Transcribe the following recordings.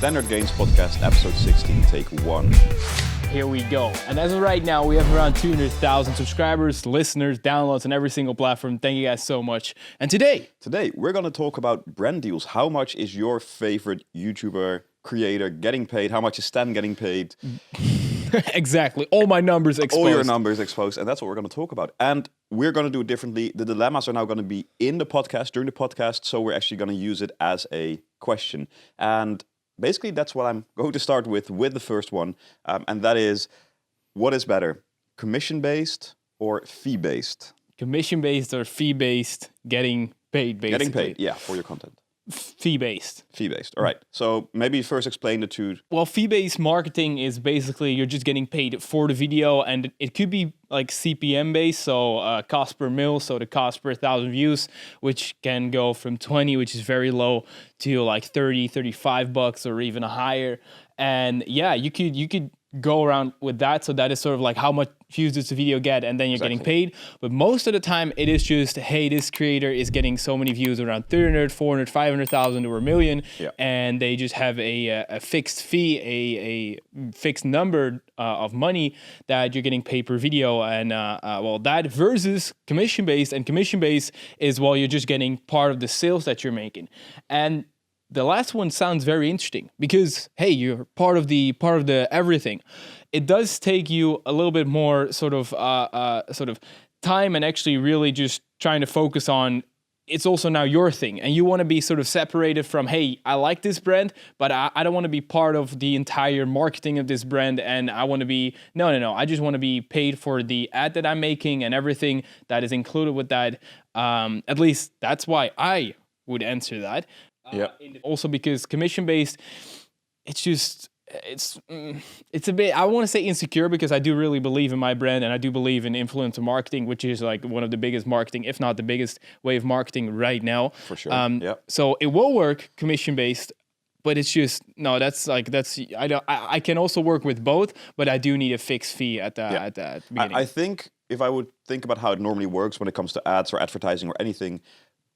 Standard Gains Podcast, episode 16, take 1. Here we go. And as of right now, we have around 200,000 subscribers, listeners, downloads on every single platform. Thank you guys so much. And today, we're going to talk about brand deals. How much is your favorite YouTuber, creator getting paid? How much is Stan getting paid? Exactly. All my numbers exposed. All your numbers exposed. And that's what we're going to talk about. And we're going to do it differently. The dilemmas are now going to be in the podcast, during the podcast. So we're actually going to use it as a question. And basically, that's what I'm going to start with the first one. And that is, what is better, commission-based or fee-based? Commission-based or fee-based, getting paid, basically. Getting paid, yeah, for your content. Fee-based. Fee-based, all right. So maybe first explain the two. Well, fee-based marketing is basically you're just getting paid for the video, and it could be like CPM-based, so cost per mil, so the cost per 1,000 views, which can go from 20, which is very low, to like 30, 35 bucks or even higher. And yeah, you could go around with that. So that is sort of like how much views does the video get, and then you're getting paid. But most of the time it is just, hey, this creator is getting so many views, around 300, 400, 500,000 or a million, and they just have a fixed fee, a fixed number of money that you're getting paid per video. And well, that versus commission-based, and commission-based is, well, you're just getting part of the sales that you're making. And the last one sounds very interesting because, hey, you're part of the everything. It does take you a little bit more sort of time, and actually really just trying to focus on, it's also now your thing, and you want to be sort of separated from, hey, I like this brand, but I don't want to be part of the entire marketing of this brand, and I want to be, no, I just want to be paid for the ad that I'm making and everything that is included with that. At least that's why I would answer that. Also because commission-based, it's a bit, I want to say insecure, because I do really believe in my brand, and I do believe in influencer marketing, which is like one of the biggest marketing, if not the biggest way of marketing right now. For sure. So it will work commission-based, but it's just, no, I can also work with both, but I do need a fixed fee at the beginning. I think if I would think about how it normally works when it comes to ads or advertising or anything,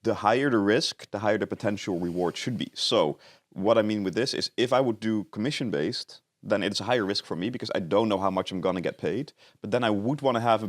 the higher the risk, the higher the potential reward should be. So what I mean with this is, if I would do commission-based, then it's a higher risk for me because I don't know how much I'm going to get paid. But then I would want to have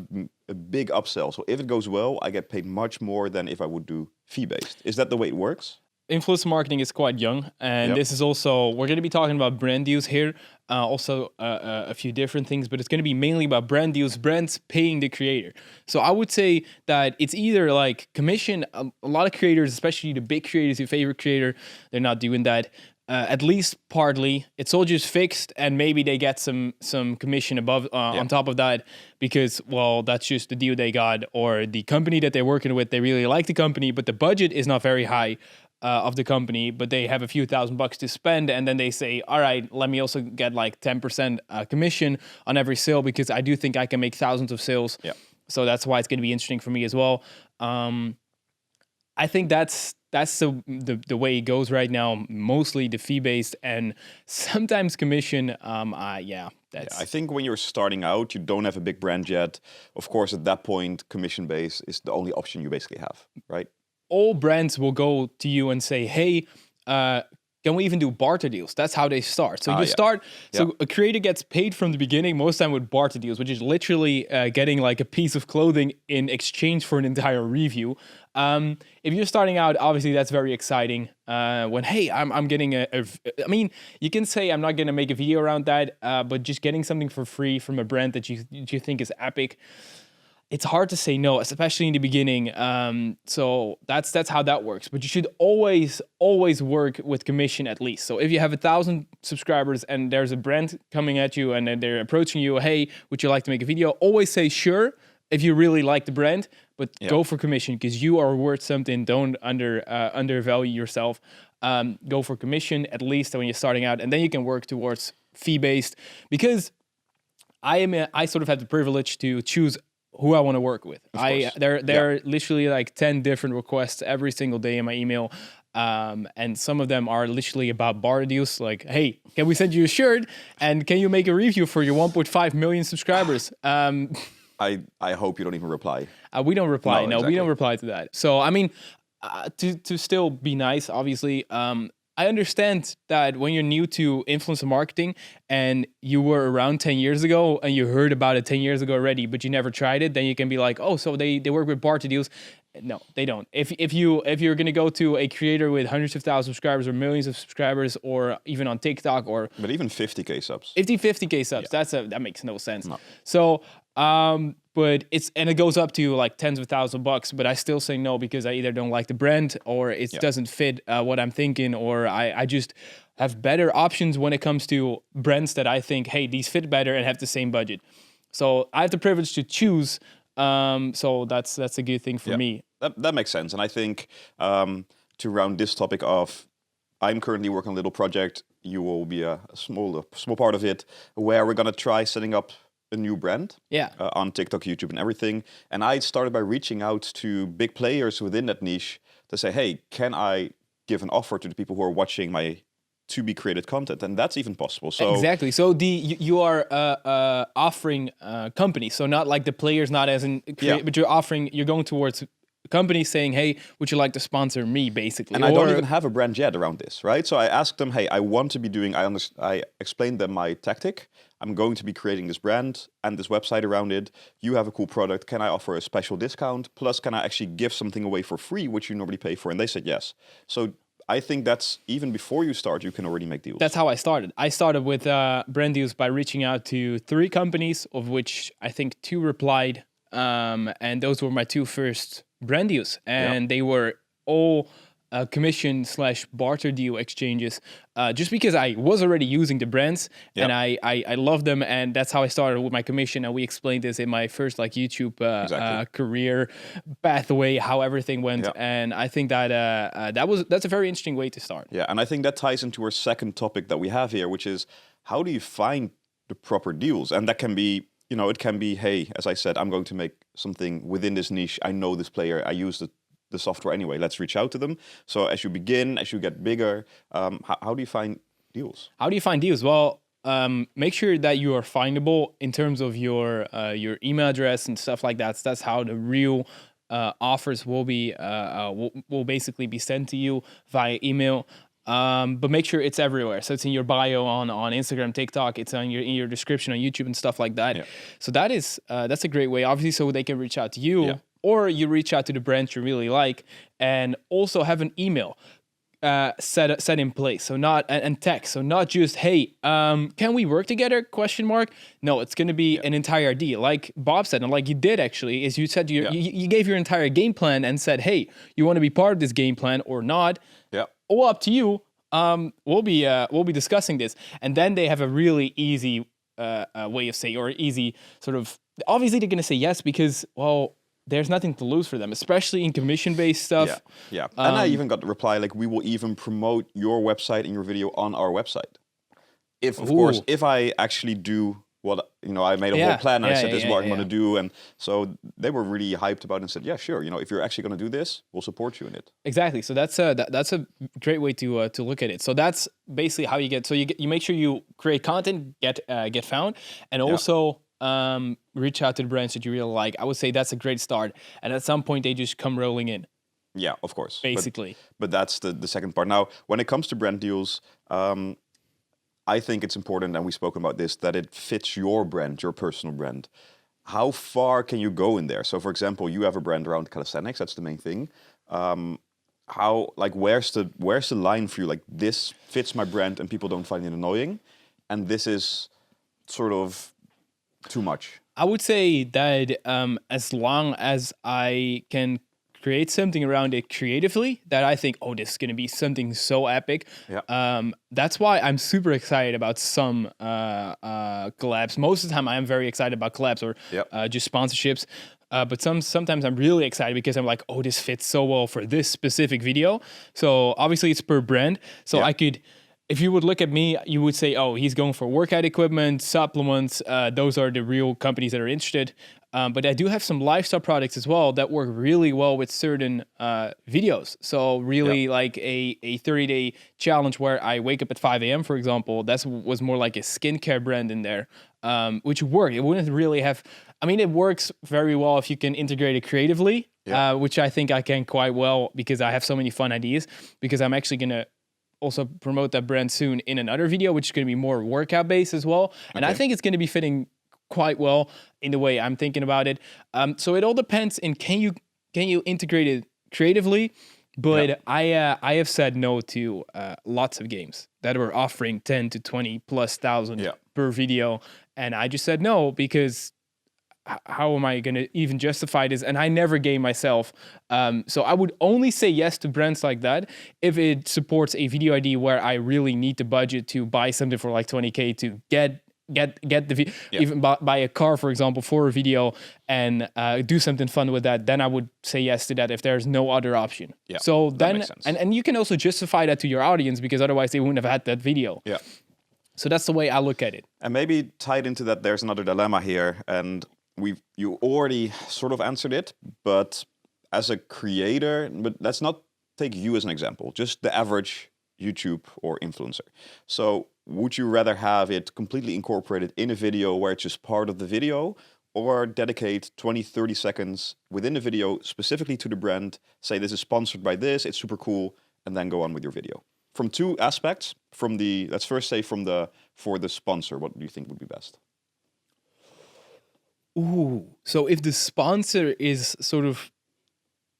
a big upsell. So if it goes well, I get paid much more than if I would do fee-based. Is that the way it works? Influencer marketing is quite young, and this is also, we're going to be talking about brand deals here, also a few different things, but it's going to be mainly about brand deals, brands paying the creator. So I would say that it's either like commission, a lot of creators, especially the big creators, your favorite creator, they're not doing that. At least partly, it's all just fixed, and maybe they get some commission above on top of that, because, well, that's just the deal they got, or the company that they're working with, they really like the company, but the budget is not very high of the company, but they have a few $1,000s to spend, and then they say, all right, let me also get like 10% commission on every sale, because I do think I can make thousands of sales. So that's why it's going to be interesting for me as well. I think that's the way it goes right now, mostly the fee-based and sometimes commission. I think when you're starting out, you don't have a big brand yet. Of course, at that point, commission-based is the only option you basically have, right? All brands will go to you and say, hey, can we even do barter deals? That's how they start. So So a creator gets paid from the beginning, most time with barter deals, which is literally getting like a piece of clothing in exchange for an entire review. If you're starting out, obviously that's very exciting. When, hey, I'm getting I mean, you can say I'm not going to make a video around that, but just getting something for free from a brand that you think is epic, it's hard to say no, especially in the beginning. So that's how that works. But you should always work with commission at least. So if you have 1,000 subscribers and there's a brand coming at you and they're approaching you, hey, would you like to make a video? Always say sure if you really like the brand, but go for commission, because you are worth something. Don't undervalue yourself. Go for commission at least when you're starting out, and then you can work towards fee-based, because I sort of have the privilege to choose who I want to work with. There are literally like 10 different requests every single day in my email. And some of them are literally about bar deals, like, hey, can we send you a shirt? And can you make a review for your 1.5 million subscribers? I hope you don't even reply. We don't reply. No, exactly. We don't reply to that. So, I mean, to still be nice, obviously, I understand that when you're new to influencer marketing and you were around 10 years ago and you heard about it 10 years ago already, but you never tried it, then you can be like, oh, so they work with barter deals. No, they don't. If you're gonna go to a creator with hundreds of thousands of subscribers or millions of subscribers, or even on TikTok, or But even 50K subs. 50K subs, that makes no sense. No. So but it goes up to like tens of thousands of bucks, but I still say no because I either don't like the brand or it doesn't fit what I'm thinking, or I just have better options when it comes to brands that I think, hey, these fit better and have the same budget. So I have the privilege to choose. So that's a good thing for me. That makes sense. And I think to round this topic off, I'm currently working on a little project. You will be a small part of it, where we're gonna try setting up a new brand on TikTok, YouTube, and everything. And I started by reaching out to big players within that niche to say, hey, can I give an offer to the people who are watching my to-be created content? And that's even possible. So exactly. So you are offering companies, so not like the players, not as in, but you're going towards companies saying, hey, would you like to sponsor me, basically? And I don't even have a brand yet around this, right? So I asked them, hey, I want to be doing, I explained them my tactic. I'm going to be creating this brand and this website around it. You have a cool product. Can I offer a special discount? Plus, can I actually give something away for free, which you normally pay for? And they said yes. So I think that's even before you start, you can already make deals. That's how I started. I started with brand deals by reaching out to 3 companies, of which I think 2 replied. And those were my 2 first brand deals. And they were all commission/barter deal exchanges, just because I was already using the brands and I love them, and that's how I started with my commission. And we explained this in my first like YouTube career pathway, how everything went. And I think that that's a very interesting way to start. Yeah, and I think that ties into our second topic that we have here, which is how do you find the proper deals? And that can be, it can be, hey, as I said, I'm going to make something within this niche. I know this player. I use the software anyway. Let's reach out to them. So as you begin, as you get bigger, how do you find deals? How do you find deals? Well, make sure that you are findable in terms of your email address and stuff like that. So that's how the real offers will be will basically be sent to you via email. But make sure it's everywhere. So it's in your bio on Instagram, TikTok. It's in your description on YouTube and stuff like that. Yeah. So that's a great way, obviously, so they can reach out to you. Yeah. Or you reach out to the brand you really like, and also have an email set in place. So and text. So not just, hey, can we work together? ? No, it's going to be an entire deal. Like Bob said, and like you did actually, is you said you gave your entire game plan and said, hey, you want to be part of this game plan or not? Yeah. All up to you. We'll be discussing this, and then they have a really easy way of saying, or easy sort of. Obviously, they're going to say yes because, well, there's nothing to lose for them, especially in commission-based stuff. Yeah. And I even got the reply, like, we will even promote your website and your video on our website. Of course, if I actually do what, I made a whole plan and I said, this is what I'm going to do. And so they were really hyped about it and said, yeah, sure. If you're actually going to do this, we'll support you in it. Exactly. So that's a great way to look at it. So that's basically how you get, so you make sure you create content, get found, and also reach out to the brands that you really like. I would say that's a great start. And at some point, they just come rolling in. Yeah, of course. Basically. But that's the second part. Now, when it comes to brand deals, I think it's important, and we've spoken about this, that it fits your brand, your personal brand. How far can you go in there? So, for example, you have a brand around calisthenics. That's the main thing. Where's the line for you? Like, this fits my brand and people don't find it annoying, and this is sort of too much. I would say that as long as I can create something around it creatively that I think, oh, this is going to be something so epic. Yeah. That's why I'm super excited about some collabs. Most of the time I am very excited about collabs or just sponsorships. But sometimes I'm really excited because I'm like, oh, this fits so well for this specific video. So obviously it's per brand. So I could, if you would look at me, you would say, oh, he's going for workout equipment, supplements. Those are the real companies that are interested. But I do have some lifestyle products as well that work really well with certain videos. So really like a 30-day challenge where I wake up at 5 a.m., for example, that was more like a skincare brand in there, which worked. It wouldn't really have, I mean, it works very well if you can integrate it creatively, which I think I can quite well because I have so many fun ideas, because I'm actually going to also promote that brand soon in another video, which is going to be more workout based as well. And I think it's going to be fitting quite well in the way I'm thinking about it. So it all depends in can you integrate it creatively? But I have said no to lots of games that were offering 10 to 20 plus thousand per video, and I just said no because how am I going to even justify this? And I never game myself. So I would only say yes to brands like that if it supports a video ID where I really need the budget to buy something for like 20K to get the even buy a car, for example, for a video and do something fun with that. Then I would say yes to that if there's no other option. Yeah, so then makes sense. and you can also justify that to your audience because otherwise they wouldn't have had that video. Yeah. So that's the way I look at it. And maybe tied into that, there's another dilemma here, and you already sort of answered it, but as a creator, but let's not take you as an example, just the average YouTube or influencer. So would you rather have it completely incorporated in a video where it's just part of the video, or dedicate 20, 30 seconds within the video specifically to the brand, say this is sponsored by this, it's super cool, and then go on with your video? From two aspects, let's first say for the sponsor, what do you think would be best? Ooh, so if the sponsor is sort of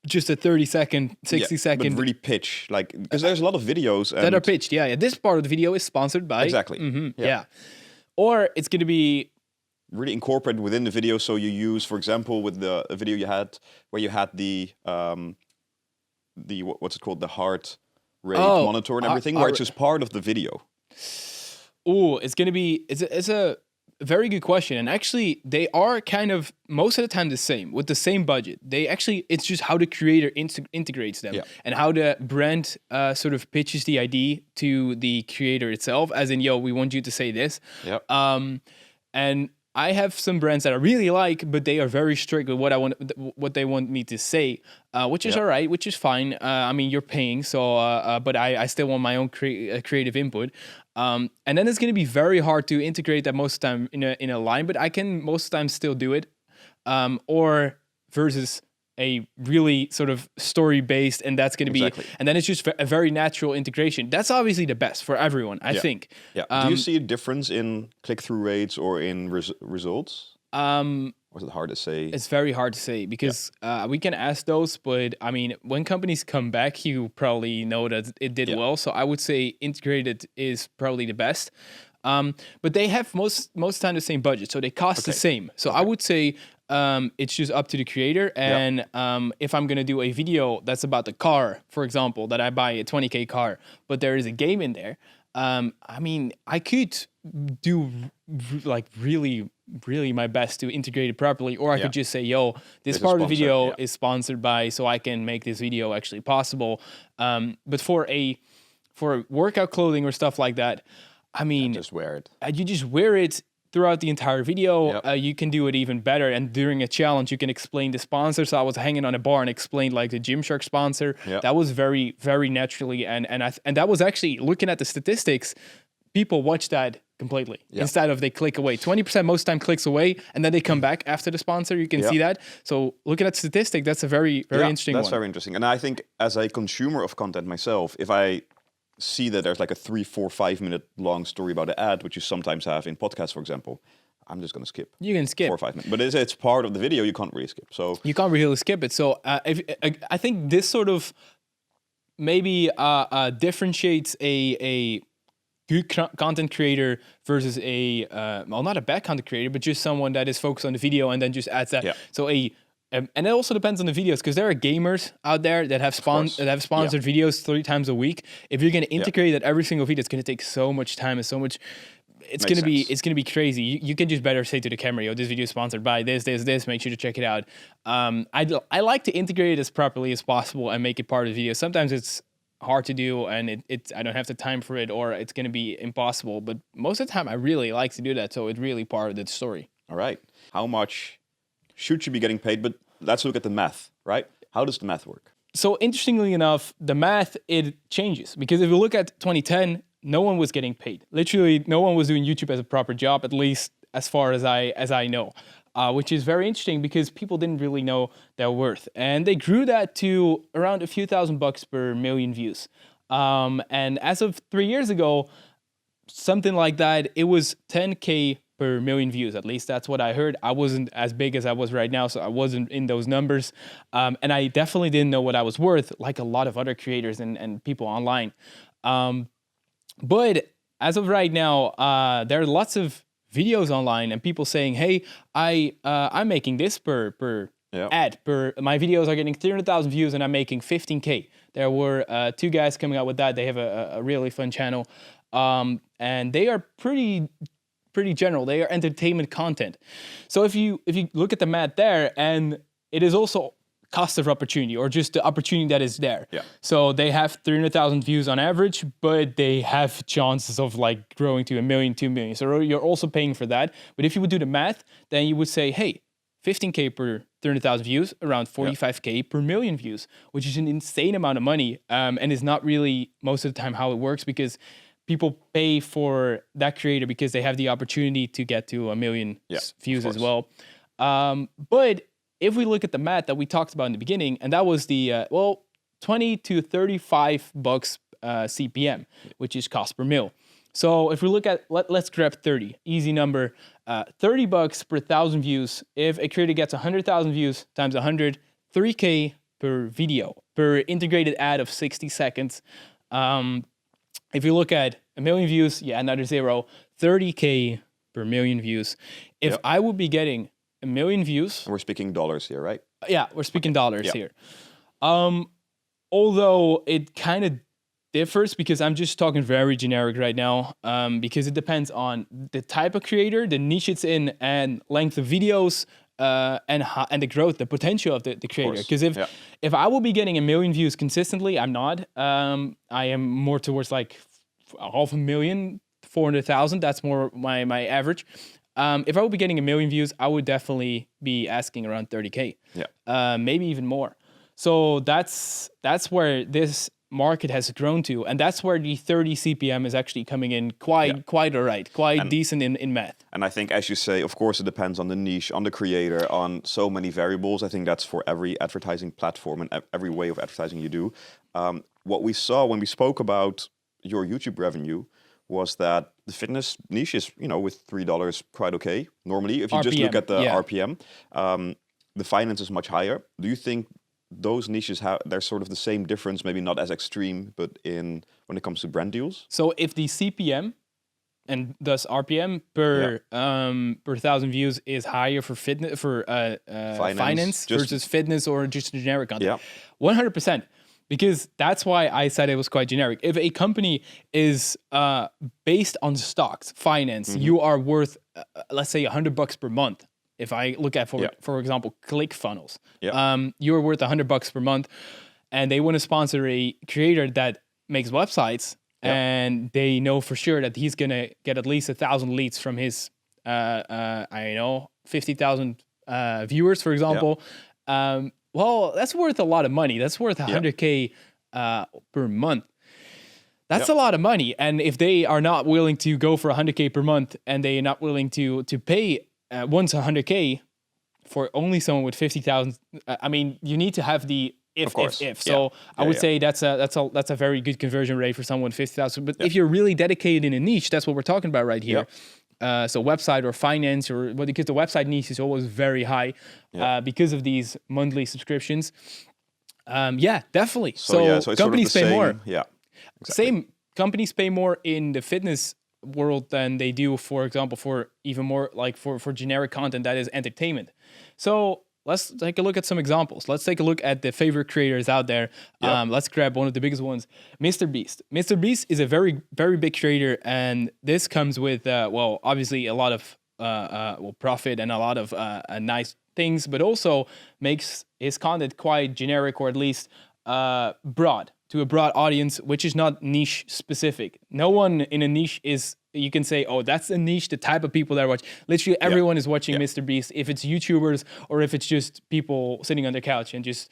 just a 30-second, 60-second... But really pitch, like, because there's a lot of videos... that are pitched, yeah. This part of the video is sponsored by... Exactly. Yeah. Or it's going to be... really incorporated within the video, so you use, for example, with the video you had, where you had the what's it called, the heart rate monitor and everything, where it's just part of the video. Oh, it's going to be... It's a very good question. And actually, they are kind of, most of the time, the same, with the same budget. It's just how the creator integrates them and how the brand sort of pitches the idea to the creator itself, as in, yo, we want you to say this. Yep. And I have some brands that I really like, but they are very strict with what they want me to say, which is all right, which is fine. I mean, you're paying, so but I still want my own creative input. And then it's going to be very hard to integrate that most of the time in a line, but I can most of the time still do it. Or versus a really sort of story based, and that's going to be, and then it's just a very natural integration. That's obviously the best for everyone, I think. Yeah. Do you see a difference in click-through rates or in results? Or is it hard to say? It's very hard to say because we can ask those, but I mean, when companies come back, you probably know that it did well. So I would say integrated is probably the best. But they have most time the same budget, so they cost the same. So I would say it's just up to the creator. And if I'm gonna do a video that's about the car, for example, that I buy a 20K car, but there is a game in there, I mean, I could do like really my best to integrate it properly, or I could just say, yo, this part of the video is sponsored by, so I can make this video actually possible. But for workout clothing or stuff like that, I mean, just wear it. You just wear it throughout the entire video. You can do it even better. And during a challenge, you can explain the sponsor. So I was hanging on a bar and explained like the Gymshark sponsor. That was very, very naturally. And that was actually, looking at the statistics, people watch that completely instead of they click away. 20% most time clicks away, and then they come back after the sponsor. You can see that. So looking at statistic, that's a very, very interesting one. That's very interesting. And I think as a consumer of content myself, if I see that there's like a 3, 4, 5 minute long story about an ad, which you sometimes have in podcasts, for example, I'm just going to skip. You can skip 4 or 5 minutes, but it's part of the video. You can't really skip. So you can't really skip it. So I think this sort of maybe differentiates a good content creator versus a not a bad content creator, but just someone that is focused on the video and then just adds that. So and it also depends on the videos, because there are gamers out there that have sponsored videos 3 times a week. If you're going to integrate that every single video, it's going to take so much time and so much. It's going to be crazy. You can just better say to the camera, yo, this video is sponsored by this. Make sure to check it out. I like to integrate it as properly as possible and make it part of the video. Sometimes it's hard to do, and I don't have the time for it, or it's going to be impossible. But most of the time, I really like to do that. So it's really part of the story. All right. How much should you be getting paid? But let's look at the math, right? How does the math work? So interestingly enough, the math, it changes, because if you look at 2010, no one was getting paid. Literally, no one was doing YouTube as a proper job, at least as far as I know, which is very interesting because people didn't really know their worth. And they grew that to around a few $1,000 per million views. And as of 3 years ago, something like that, it was 10K per million views. At least that's what I heard. I wasn't as big as I was right now, so I wasn't in those numbers. And I definitely didn't know what I was worth, like a lot of other creators and people online. But as of right now, there are lots of videos online and people saying, "Hey, I'm making this per ad. My videos are getting 300,000 views and I'm making 15K." There were 2 guys coming out with that. They have a really fun channel, and they are pretty general. They are entertainment content. So if you look at the math there, and it is also cost of opportunity, or just the opportunity that is there. Yeah. So they have 300,000 views on average, but they have chances of like growing to 1 million, 2 million. So you're also paying for that. But if you would do the math, then you would say, hey, 15K per 300,000 views, around 45K per million views, which is an insane amount of money, and is not really most of the time how it works, because people pay for that creator because they have the opportunity to get to 1 million views as well. But if we look at the math that we talked about in the beginning, and that was the 20 to 35 bucks CPM, which is cost per mil. So if we look at, let's grab 30, easy number, 30 bucks per 1,000 views. If a creator gets 100,000 views times 100, 3K per video, per integrated ad of 60 seconds. If you look at 1 million views, another 0, 30K per million views. If I would be getting 1 million views. And we're speaking dollars here, right? Yeah, we're speaking dollars here. Although it kind of differs, because I'm just talking very generic right now, because it depends on the type of creator, the niche it's in, and length of videos, and the growth, the potential of the creator. Because if I will be getting 1 million views consistently, I'm not. I am more towards like 500,000, 400,000. That's more my average. If I would be getting 1 million views, I would definitely be asking around 30K. Maybe even more. So that's where this market has grown to, and that's where the 30 CPM is actually coming in quite all right, decent in math. And I think, as you say, of course, it depends on the niche, on the creator, on so many variables. I think that's for every advertising platform and every way of advertising you do. What we saw when we spoke about your YouTube revenue was that the fitness niche is, with $3 quite okay. Normally, if you just look at the RPM, the finance is much higher. Do you think those niches there's sort of the same difference, maybe not as extreme, but when it comes to brand deals? So if the CPM and thus RPM per 1,000 views is higher for fitness, for finance versus fitness or just generic content, 100%. Because that's why I said it was quite generic. If a company is based on stocks, finance, you are worth, let's say, $100 per month. If I look at, for example, ClickFunnels, you're worth $100 per month, and they want to sponsor a creator that makes websites, and they know for sure that he's gonna get at least 1,000 leads from his, 50,000 viewers, for example. Well, that's worth a lot of money. That's worth 100K per month. That's a lot of money. And if they are not willing to go for 100K per month, and they are not willing to pay once 100K for only someone with 50,000, I mean, you need to have the if. So I would say that's a very good conversion rate for someone with 50,000. But if you're really dedicated in a niche, that's what we're talking about right here. So website or finance, because the website niche is always very high because of these monthly subscriptions. Definitely. So companies pay more. Yeah, exactly. Same companies pay more in the fitness world than they do, for example, for even more like for generic content that is entertainment. So let's take a look at some examples. Let's take a look at the favorite creators out there. Let's grab one of the biggest ones, MrBeast. MrBeast is a very, very big creator, and this comes with, obviously a lot of profit and a lot of nice things, but also makes his content quite generic, or at least broad, to a broad audience, which is not niche specific. No one in a niche you can say, oh, that's a niche, the type of people that watch. Literally everyone is watching MrBeast, if it's YouTubers or if it's just people sitting on their couch and just,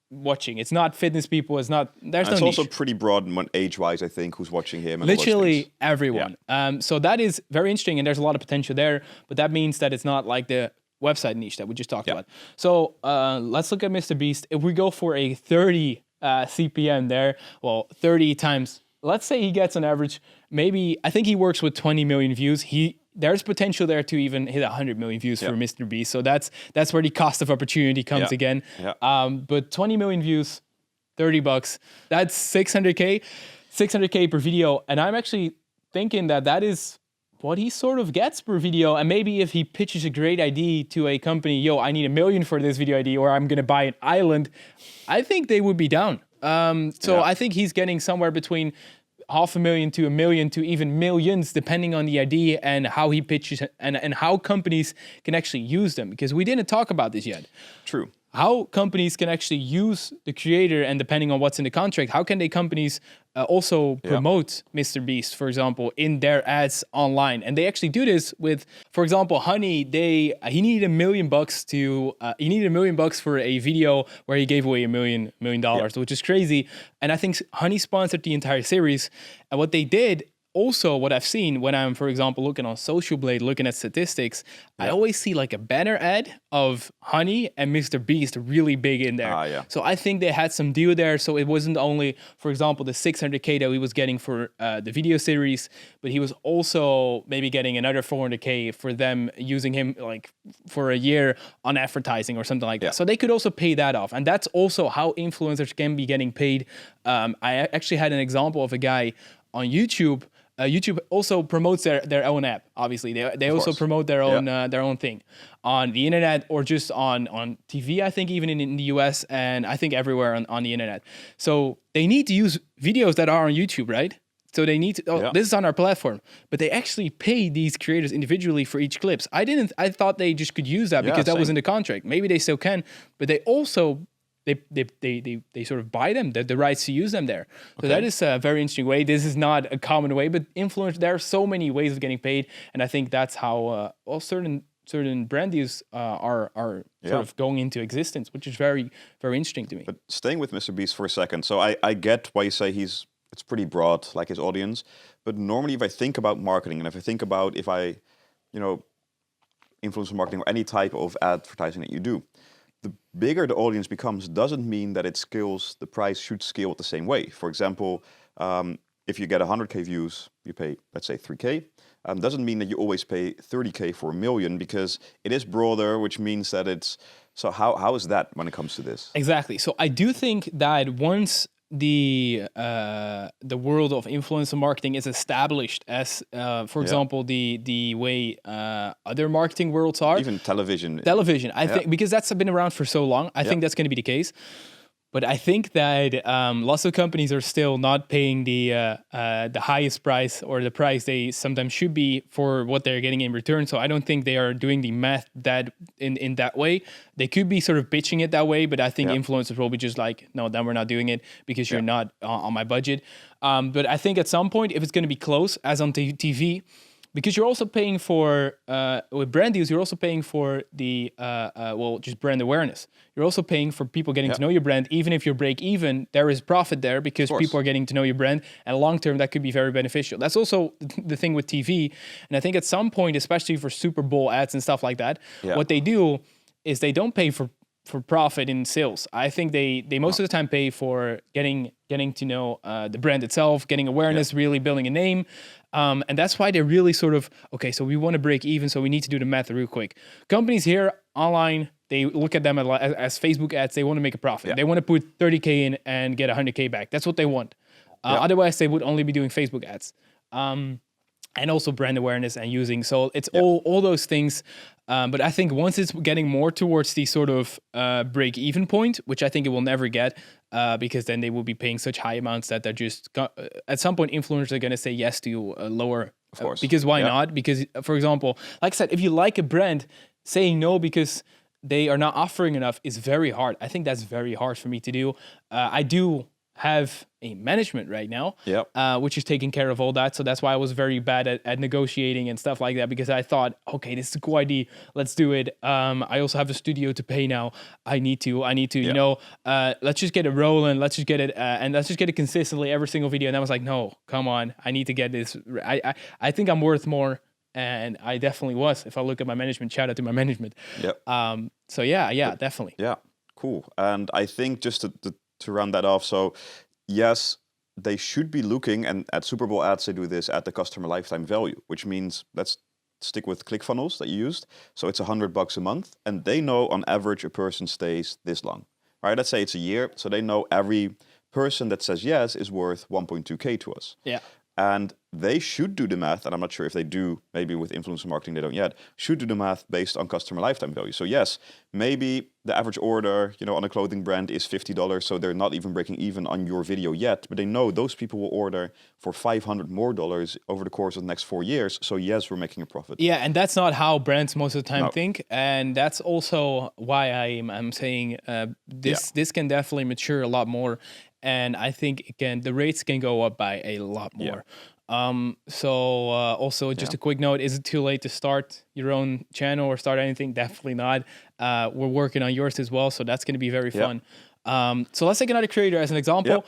watching. It's not fitness people. It's no niche. It's also pretty broad age-wise, I think, who's watching him. And literally everyone. So that is very interesting, and there's a lot of potential there, but that means that it's not like the website niche that we just talked about. So let's look at MrBeast. If we go for a 30 CPM there. Well, 30 times. Let's say he gets on average, maybe, I think he works with 20 million views. There's potential there to even hit 100 million views for MrBeast. So that's where the cost of opportunity comes again. Yeah. But 20 million views, $30, that's 600K per video. And I'm actually thinking that is what he sort of gets per video. And maybe if he pitches a great idea to a company, yo, I need $1 million for this video idea, or I'm going to buy an island, I think they would be down. I think he's getting somewhere between $500,000 to $1 million to even millions, depending on the idea and how he pitches and how companies can actually use them. Because we didn't talk about this yet. True. How companies can actually use the creator, and depending on what's in the contract, how can companies also promote MrBeast, for example, in their ads online? And they actually do this with, for example, Honey. He needed $1 million for a video where he gave away $1 million, which is crazy. And I think Honey sponsored the entire series. And what they did. Also, what I've seen when I'm, for example, looking on Social Blade, looking at statistics, I always see like a banner ad of Honey and MrBeast really big in there. So I think they had some deal there. So it wasn't only, for example, the 600K that he was getting for the video series, but he was also maybe getting another 400K for them using him like for a year on advertising or something like that. So they could also pay that off. And that's also how influencers can be getting paid. I actually had an example of a guy on YouTube. YouTube also promotes their own app. Obviously, they also promote their own thing on the internet or just on TV. I think even in the US and I think everywhere on the internet. So they need to use videos that are on YouTube, right? So they need to. This is on our platform, but they actually pay these creators individually for each clips. I thought they just could use that because that was in the contract. Maybe they still can, but they also. They sort of buy them the rights to use them there. So that is a very interesting way. This is not a common way, but influence. There are so many ways of getting paid, and I think that's how certain brand deals are sort of going into existence, which is very, very interesting to me. But staying with MrBeast for a second, so I get why you say it's pretty broad, like his audience. But normally, if I think about marketing, and if I think about influencer marketing or any type of advertising that you do. The bigger the audience becomes doesn't mean that it scales, the price should scale the same way. For example, if you get 100K views, you pay, let's say 3K. Doesn't mean that you always pay 30K for $1 million because it is broader, which means that it's, so how is that when it comes to this? Exactly. So I do think that once the world of influencer marketing is established as, for example, the way other marketing worlds are. Even television. I think, because that's been around for so long, I think that's going to be the case. But I think that lots of companies are still not paying the highest price or the price they sometimes should be for what they're getting in return. So I don't think they are doing the math that in that way. They could be sort of pitching it that way, but I think influencers will be just like, no, then we're not doing it because you're not on my budget. But I think at some point, if it's going to be close, as on TV, because you're also paying for, with brand deals, you're also paying for the, just brand awareness. You're also paying for people getting to know your brand. Even if you break even, there is profit there because people are getting to know your brand. And long term, that could be very beneficial. That's also the thing with TV. And I think at some point, especially for Super Bowl ads and stuff like that, what they do is they don't pay for profit in sales. I think they most of the time pay for getting to know the brand itself, getting awareness, really building a name. And that's why they're really sort of, okay, so we want to break even, so we need to do the math real quick. Companies here online, they look at them as Facebook ads. They want to make a profit. They want to put 30K in and get 100K back. That's what they want. Otherwise, they would only be doing Facebook ads. And also brand awareness and using. So it's all those things. But I think once it's getting more towards the sort of break-even point, which I think it will never get, because then they will be paying such high amounts that they're just... at some point, influencers are going to say yes to lower... Of course. Because why not? Because, for example, like I said, if you like a brand, saying no because they are not offering enough is very hard. I think that's very hard for me to do. I do have a management right now, which is taking care of all that. So that's why I was very bad at negotiating and stuff like that, because I thought, okay, this is a cool idea. Let's do it. I also have a studio to pay now. I need to, let's just get it rolling. Let's just get it, and let's just get it consistently every single video. And I was like, no, come on. I need to get this. I think I'm worth more. And I definitely was. If I look at my management, shout out to my management. So definitely. Yeah, cool. And I think just to to round that off. So yes, they should be looking, and at Super Bowl ads they do this, at the customer lifetime value, which means let's stick with ClickFunnels that you used. So it's $100 a month, and they know on average a person stays this long. Right? Let's say it's a year, so they know every person that says yes is worth 1.2K to us. Yeah. And they should do the math, and I'm not sure if they do, maybe with influencer marketing they don't yet, should do the math based on customer lifetime value. So yes, maybe the average order, on a clothing brand is $50, so they're not even breaking even on your video yet, but they know those people will order for $500 more over the course of the next 4 years. So yes, we're making a profit. Yeah, and that's not how brands most of the time think, and that's also why I'm saying this can definitely mature a lot more. And I think the rates can go up by a lot more. Also, just a quick note: is it too late to start your own channel or start anything? Definitely not. We're working on yours as well, so that's going to be very fun. So let's take another creator as an example.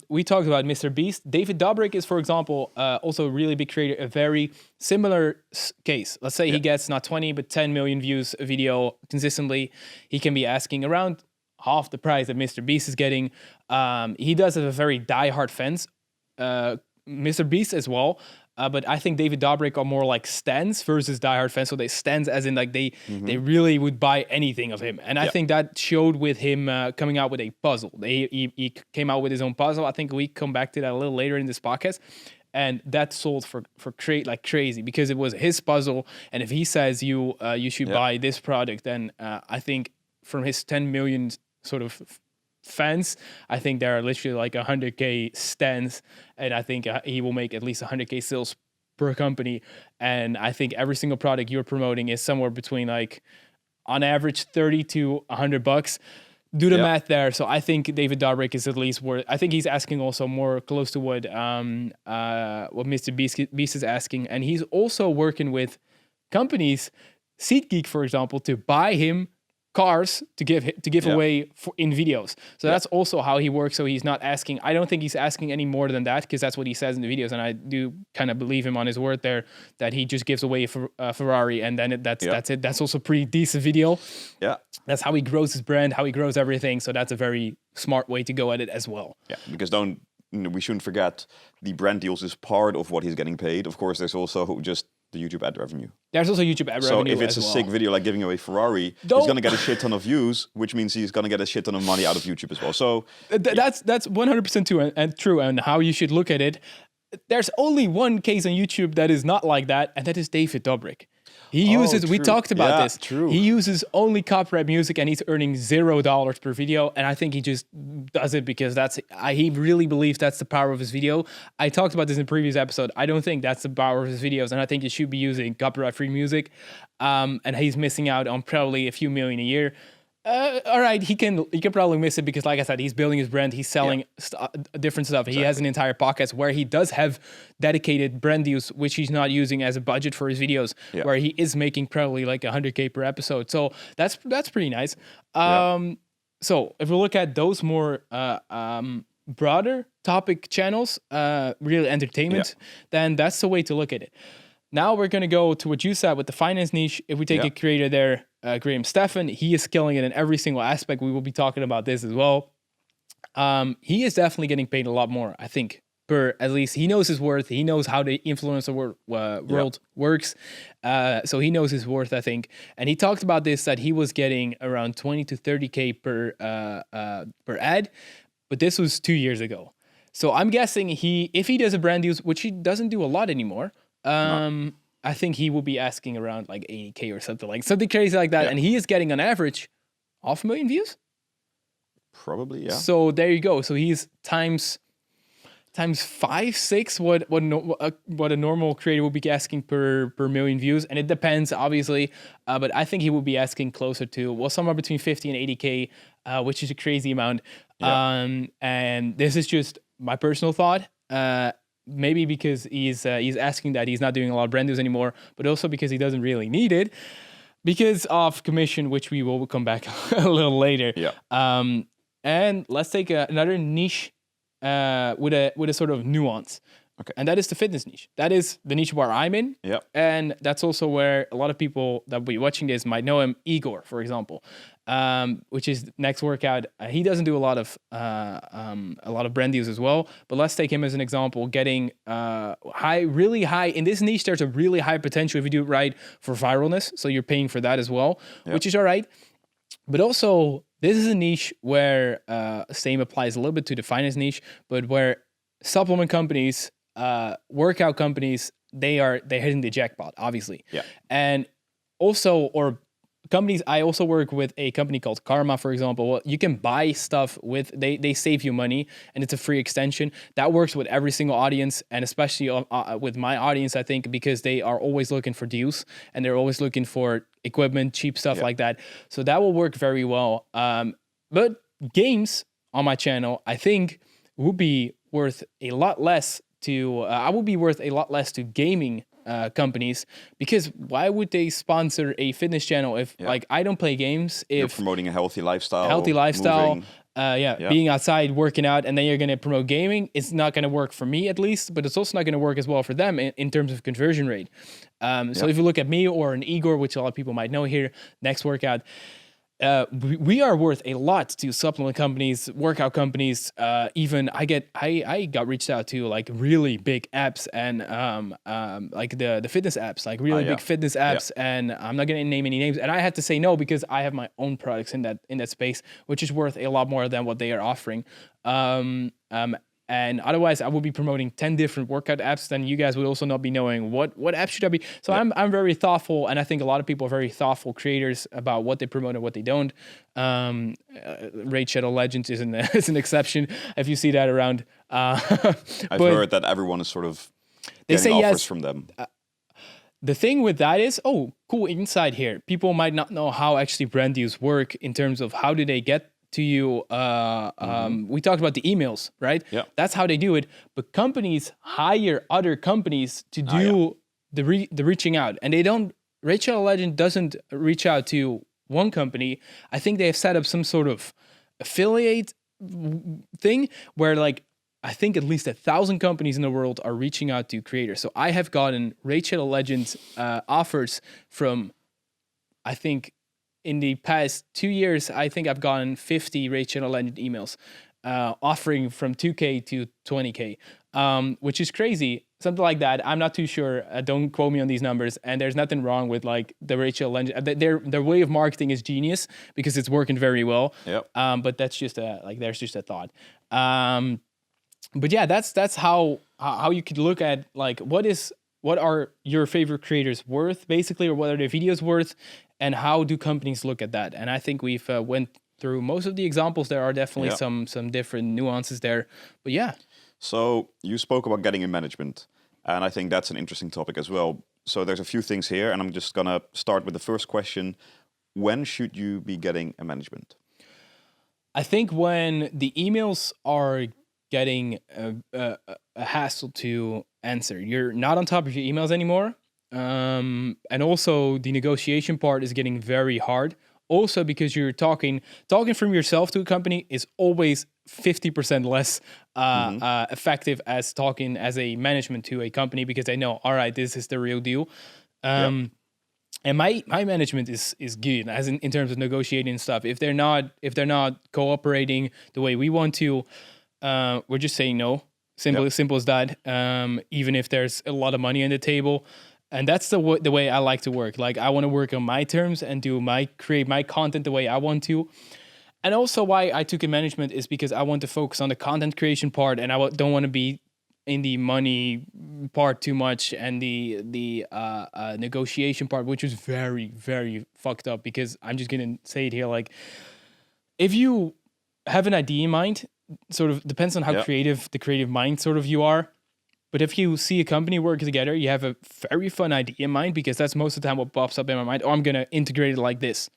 We talked about MrBeast. David Dobrik is, for example, also a really big creator. A very similar case. Let's say he gets not 20 but 10 million views a video consistently. He can be asking around half the price that MrBeast is getting. He does have a very diehard fans, MrBeast as well. But I think David Dobrik are more like stands versus diehard fans. So they stands as in like they really would buy anything of him. And I think that showed with him coming out with a puzzle. He came out with his own puzzle. I think we come back to that a little later in this podcast. And that sold for like crazy because it was his puzzle. And if he says you should buy this product, then I think from his 10 million sort of fans, I think there are literally like 100K stands, and I think he will make at least 100K sales per company. And I think every single product you're promoting is somewhere between like on average $30 to $100. Do the math there. So I think David Dobrik is at least worth. I think he's asking also more close to what MrBeast is asking, and he's also working with companies, SeatGeek for example, to buy him cars to give away in videos. So that's also how he works. So he's not asking. I don't think he's asking any more than that because that's what he says in the videos, and I do kind of believe him on his word there that he just gives away a Ferrari, and then that's it. That's also a pretty decent video. Yeah, that's how he grows his brand, how he grows everything. So that's a very smart way to go at it as well. Yeah, because we shouldn't forget the brand deals is part of what he's getting paid. Of course, there's also just the YouTube ad revenue. There's also YouTube ad revenue. So if it's a sick video like giving away Ferrari, he's going to get a shit ton of views, which means he's going to get a shit ton of money out of YouTube as well. So that's 100% true, and how you should look at it. There's only one case on YouTube that is not like that, and that is David Dobrik. He uses, we talked about this. True. He uses only copyright music and he's earning $0 per video. And I think he just does it because he really believes that's the power of his video. I talked about this in a previous episode. I don't think that's the power of his videos. And I think he should be using copyright-free music. And he's missing out on probably a few million a year. All right, he can probably miss it because, like I said, he's building his brand. He's selling different stuff. Exactly. He has an entire podcast where he does have dedicated brand deals, which he's not using as a budget for his videos, where he is making probably like 100K per episode. So that's pretty nice. So if we look at those more broader topic channels, real entertainment, then that's the way to look at it. Now we're going to go to what you said with the finance niche. If we take a creator there, Stephan, he is killing it in every single aspect. We will be talking about this as well. He is definitely getting paid a lot more, I think, at least he knows his worth. He knows how the influencer world works. So he knows his worth, I think. And he talked about this, that he was getting around 20 to 30K per ad. But this was 2 years ago. So I'm guessing if he does a brand deal, which he doesn't do a lot anymore, I think he will be asking around like 80K or something crazy like that. And he is getting on average 500,000 views. Probably, yeah. So there you go. So he's times 5, 6 what a normal creator would be asking per million views. And it depends, obviously. But I think he will be asking closer to, somewhere between 50 and 80K, which is a crazy amount. And this is just my personal thought. Maybe because he's asking that, he's not doing a lot of brand deals anymore, but also because he doesn't really need it because of commission, which we will come back a little later. And let's take another niche with a sort of nuance. Okay. And that is the fitness niche. That is the niche where I'm in. Yep. And that's also where a lot of people that will be watching this might know him, Igor, for example, which is next workout. He doesn't do a lot of brand deals as well, but let's take him as an example. Getting really high in this niche. There's a really high potential if you do it right for viralness. So you're paying for that as well, which is all right. But also, this is a niche where same applies a little bit to the finance niche, but where supplement companies, workout companies, they're hitting the jackpot, obviously. Yeah. And also, or companies, I also work with a company called Karma, for example. Well, you can buy stuff with, they save you money, and it's a free extension. That works with every single audience, and especially with my audience, I think, because they are always looking for deals, and they're always looking for equipment, cheap stuff like that. So that will work very well. But games on my channel, I think, would be worth a lot less to, I would be worth a lot less to gaming companies, because why would they sponsor a fitness channel if like I don't play games? If you're promoting a healthy lifestyle, moving. Being outside, working out, and then you're going to promote gaming, it's not going to work for me, at least, but it's also not going to work as well for them in terms of conversion rate. So if you look at me or an Igor, which a lot of people might know here, next workout, we are worth a lot to supplement companies, workout companies. Even I got reached out to like really big apps and like the fitness apps, like really big fitness apps. And I'm not gonna name any names. And I had to say no because I have my own products in that space, which is worth a lot more than what they are offering. And otherwise, I would be promoting 10 different workout apps. Then you guys would also not be knowing what app should I be. So I'm very thoughtful, and I think a lot of people are very thoughtful creators about what they promote and what they don't. Raid Shadow Legends is an exception if you see that around. I've heard that everyone is sort of getting offers from them. The thing with that is, cool insight here. People might not know how actually brand deals work in terms of how do they get to you. We talked about the emails, right? Yeah. That's how they do it. But companies hire other companies to do the reaching out, and they don't. Raid Shadow Legend doesn't reach out to one company. I think they have set up some sort of affiliate thing where, like, I think at least 1,000 companies in the world are reaching out to creators. So I have gotten Raid Shadow Legends offers from, I think, in the past 2 years, I think I've gotten 50 Raid Shadow Legend emails offering from 2K to 20K, which is crazy. Something like that. I'm not too sure. Don't quote me on these numbers. And there's nothing wrong with like the Raid Shadow Legend. Their way of marketing is genius because it's working very well. Yep. But that's just there's just a thought. But yeah, that's how you could look at like what are your favorite creators worth, basically, or what are their videos worth, and how do companies look at that? And I think we've went through most of the examples. There are definitely some different nuances there, but yeah. So you spoke about getting in management, and I think that's an interesting topic as well. So there's a few things here, and I'm just gonna start with the first question. When should you be getting a management? I think when the emails are getting a hassle to answer. You're not on top of your emails anymore. And also the negotiation part is getting very hard. Also because you're talking from yourself to a company is always 50% less effective as talking as a management to a company, because they know, all right, this is the real deal. And my management is good as in terms of negotiating stuff. If they're not cooperating the way we want to, we're just saying no. Simple as that. Even if there's a lot of money on the table, and that's the way I like to work. Like I want to work on my terms and create my content the way I want to. And also why I took in management is because I want to focus on the content creation part, and I don't want to be in the money part too much and the negotiation part, which is very, very fucked up. Because I'm just gonna say it here, like if you have an idea in mind, sort of depends on how creative the creative mind sort of you are. But if you see a company working together, you have a very fun idea in mind, because that's most of the time what pops up in my mind. Oh, I'm going to integrate it like this.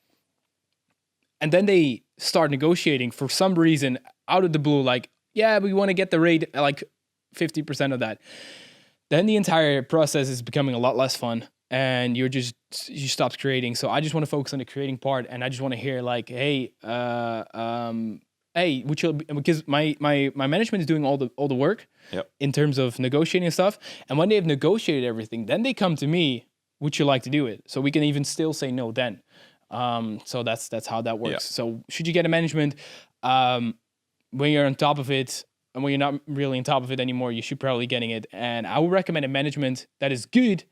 And then they start negotiating for some reason out of the blue, like, yeah, we want to get the rate like 50% of that. Then the entire process is becoming a lot less fun, and you stop creating. So I just want to focus on the creating part, and I just want to hear like, hey, hey, because my management is doing all the work Yep. in terms of negotiating and stuff. And when they've negotiated everything, then they come to me, would you like to do it? So we can even still say no then. So that's how that works. Yeah. So should you get a management, when you're on top of it, and when you're not really on top of it anymore, you should probably getting it. And I would recommend a management that is good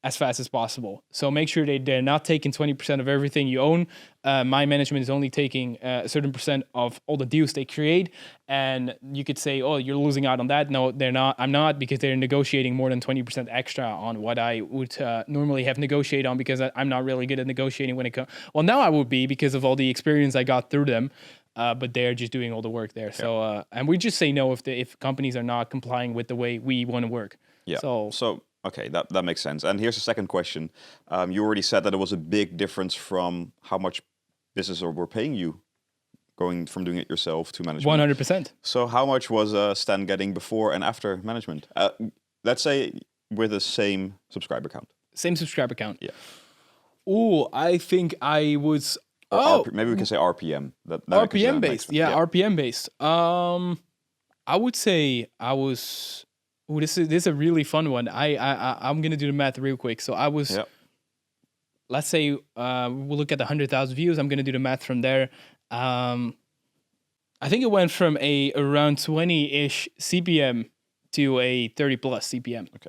as fast as possible. So make sure they're not taking 20% of everything you own. My management is only taking a certain percent of all the deals they create. And you could say, oh, you're losing out on that. No, they're not. I'm not, because they're negotiating more than 20% extra on what I would normally have negotiated on, because I'm not really good at negotiating when it comes. Well, now I would be, because of all the experience I got through them. But they're just doing all the work there. So, and we just say no if companies are not complying with the way we want to work. Yeah. So okay, that makes sense. And here's the second question. You already said that it was a big difference from how much businesses were paying you, going from doing it yourself to management. 100%. So how much was Stan getting before and after management? Let's say with the same subscriber count. Same subscriber count. Yeah. Oh, I think I was. Maybe we can say RPM. That RPM based. Yeah, RPM based. I would say I was. Oh, this is a really fun one. I'm gonna do the math real quick. So I was. Yep. Let's say we'll look at the 100,000 views. I'm gonna do the math from there. I think it went from around 20-ish CPM to a 30 plus CPM. Okay,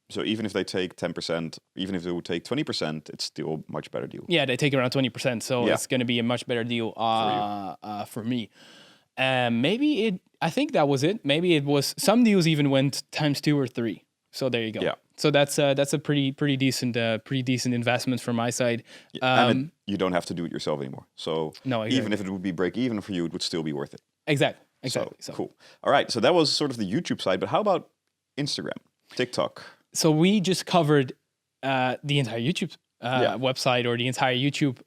so even if they take 10%, even if they would take 20%, it's still a much better deal. Yeah, they take around 20%, so it's going to be a much better deal for me. I think that was it. Maybe it was, some deals even went times 2 or 3. So there you go. Yeah. So that's a pretty decent investment from my side. And you don't have to do it yourself anymore. So no, exactly. Even if it would be break even for you, it would still be worth it. Exactly. So cool. All right. So that was sort of the YouTube side, but how about Instagram, TikTok? So we just covered the entire YouTube website, or the entire YouTube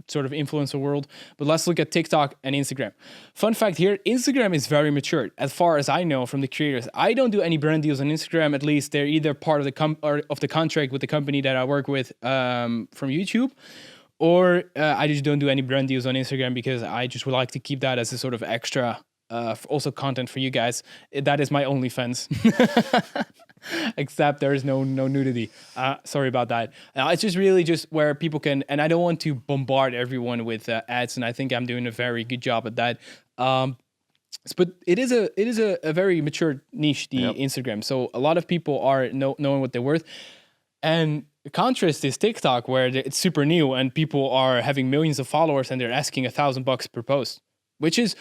sort of influencer world. But let's look at TikTok and Instagram. Fun fact here, Instagram is very mature. As far as I know from the creators, I don't do any brand deals on Instagram. At least they're either part of the contract with the company that I work with from YouTube, or I just don't do any brand deals on Instagram, because I just would like to keep that as a sort of extra also content for you guys. That is my OnlyFans. Except there is no nudity. Sorry about that. It's just really just where people can, and I don't want to bombard everyone with ads, and I think I'm doing a very good job at that. But it is a very mature niche, the Instagram. So a lot of people are knowing what they're worth. And the contrast is TikTok, where it's super new and people are having millions of followers and they're asking $1,000 per post, which is